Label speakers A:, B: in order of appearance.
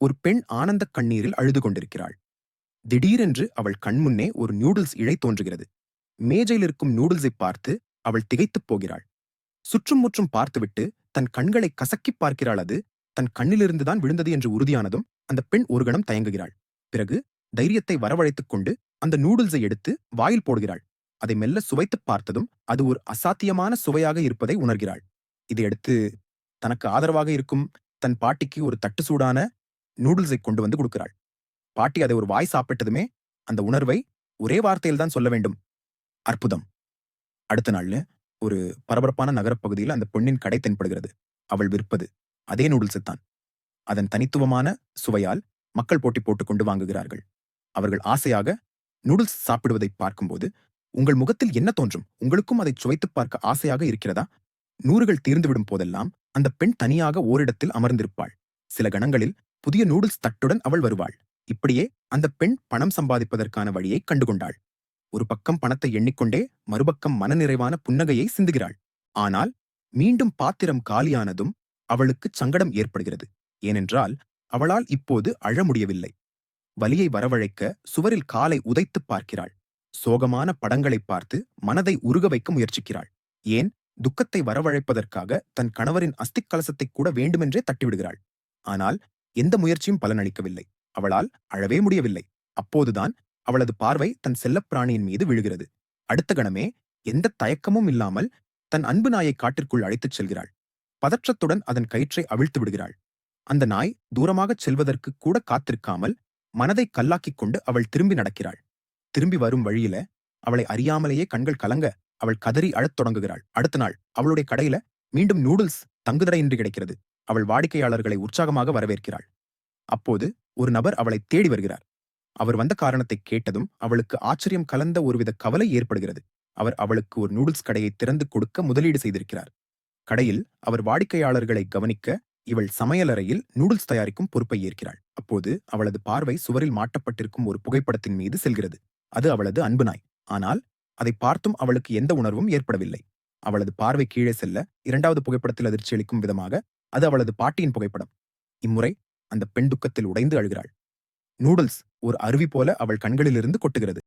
A: ஒரு பெண் ஆனந்த கண்ணீரில் அழுது கொண்டிருக்கிறாள். திடீரென்று அவள் கண்முன்னே ஒரு நூடுல்ஸ் இழை தோன்றுகிறது. மேஜையில் இருக்கும் நூடுல்ஸை பார்த்து அவள் திகைத்துப் போகிறாள். சுற்றும் முற்றும் பார்த்துவிட்டு தன் கண்களை கசக்கிப் பார்க்கிறாள். அது தன் கண்ணிலிருந்துதான் விழுந்தது என்று உறுதியானதும் அந்த பெண் ஒரு கணம் தயங்குகிறாள். பிறகு தைரியத்தை வரவழைத்துக் கொண்டு அந்த நூடுல்ஸை எடுத்து வாயில் போடுகிறாள். அதை மெல்ல சுவைத்துப் பார்த்ததும் அது ஒரு அசாத்தியமான சுவையாக இருப்பதை உணர்கிறாள். இதையடுத்து தனக்கு ஆதரவாக இருக்கும் தன் பாட்டிக்கு ஒரு தட்டு சூடான நூடுல்ஸை கொண்டு வந்து கொடுக்கிறாள். பாட்டி அதை ஒரு வாய் சாப்பிட்டதுமே அந்த உணர்வை ஒரே வார்த்தையில் தான் சொல்ல வேண்டும். அற்புதம். அடுத்த நாள்ல ஒரு பரபரப்பான நகரப்பகுதியில் அந்த பெண்ணின் கடை தென்படுகிறது. அவள் விற்பது அதே நூடுல்ஸ் தான். அதன் தனித்துவமான சுவையால் மக்கள் போட்டி போட்டுக் கொண்டு வாங்குகிறார்கள். அவர்கள் ஆசையாக நூடுல்ஸ் சாப்பிடுவதை பார்க்கும்போது உங்கள் முகத்தில் என்ன தோன்றும்? உங்களுக்கும் அதை சுவைத்துப் பார்க்க ஆசையாக இருக்கிறதா? நூறுகள் தீர்ந்துவிடும் போதெல்லாம் அந்த பெண் தனியாக ஓரிடத்தில் அமர்ந்திருப்பாள். சில கணங்களில் புதிய நூடுல்ஸ் தட்டுடன் அவள் வருவாள். இப்படியே அந்த பெண் பணம் சம்பாதிப்பதற்கான வழியை கண்டுகொண்டாள். ஒரு பக்கம் பணத்தை எண்ணிக்கொண்டே மறுபக்கம் மனநிறைவான புன்னகையை சிந்துகிறாள். ஆனால் மீண்டும் பாத்திரம் காலியானதும் அவளுக்கு சங்கடம் ஏற்படுகிறது. ஏனென்றால் அவளால் இப்போது அழ முடியவில்லை. வலியை வரவழைக்க சுவரில் காலை உதைத்துப் பார்க்கிறாள். சோகமான படங்களை பார்த்து மனதை உருக வைக்க முயற்சிக்கிறாள். ஏன் துக்கத்தை வரவழைப்பதற்காக தன் கணவரின் அஸ்திக் கலசத்தை கூட வேண்டுமென்றே தட்டிவிடுகிறாள். ஆனால் எந்த முயற்சியும் பலனளிக்கவில்லை. அவளால் அழவே முடியவில்லை. அப்போதுதான் அவளது பார்வை தன் செல்லப்பிராணியின் மீது விழுகிறது. அடுத்த கணமே எந்த தயக்கமும் இல்லாமல் தன் அன்பு நாயை காட்டிற்குள் அழைத்துச் செல்கிறாள். பதற்றத்துடன் அதன் கயிற்றை அவிழ்த்து விடுகிறாள். அந்த நாய் தூரமாகச் செல்வதற்கு கூட காத்திருக்காமல் மனதை கல்லாக்கிக் கொண்டு அவள் திரும்பி நடக்கிறாள். திரும்பி வரும் வழியில அவளை அறியாமலேயே கண்கள் கலங்க அவள் கதறி அழத் தொடங்குகிறாள். அடுத்த நாள் அவளுடைய கடையில மீண்டும் நூடுல்ஸ் தங்குதடையின்றி கிடைக்கிறது. அவள் வாடிக்கையாளர்களை உற்சாகமாக வரவேற்கிறாள். அப்போது ஒரு நபர் அவளை தேடி வருகிறார். அவர் வந்த காரணத்தை கேட்டதும் அவளுக்கு ஆச்சரியம் கலந்த ஒருவித கவலை ஏற்படுகிறது. அவர் அவளுக்கு ஒரு நூடுல்ஸ் கடையை திறந்து கொடுக்க முதலீடு செய்திருக்கிறார். கடையில் அவர் வாடிக்கையாளர்களை கவனிக்க இவள் சமையலறையில் நூடுல்ஸ் தயாரிக்கும் பொறுப்பை ஏற்கிறாள். அப்போது அவளது பார்வை சுவரில் மாட்டப்பட்டிருக்கும் ஒரு புகைப்படத்தின் மீது செல்கிறது. அது அவளது அன்பு நாய். ஆனால் அதை பார்த்தும் அவளுக்கு எந்த உணர்வும் ஏற்படவில்லை. அவளது பார்வை கீழே செல்ல இரண்டாவது புகைப்படத்தில் அதிர்ச்சி அளிக்கும் விதமாக அது அவளது பாட்டியின் புகைப்படம். இம்முறை அந்த பெண் துக்கத்தில் உடைந்து அழுகிறாள். நூடுல்ஸ் ஒரு அருவி போல அவள் கண்களிலிருந்து கொட்டுகிறது.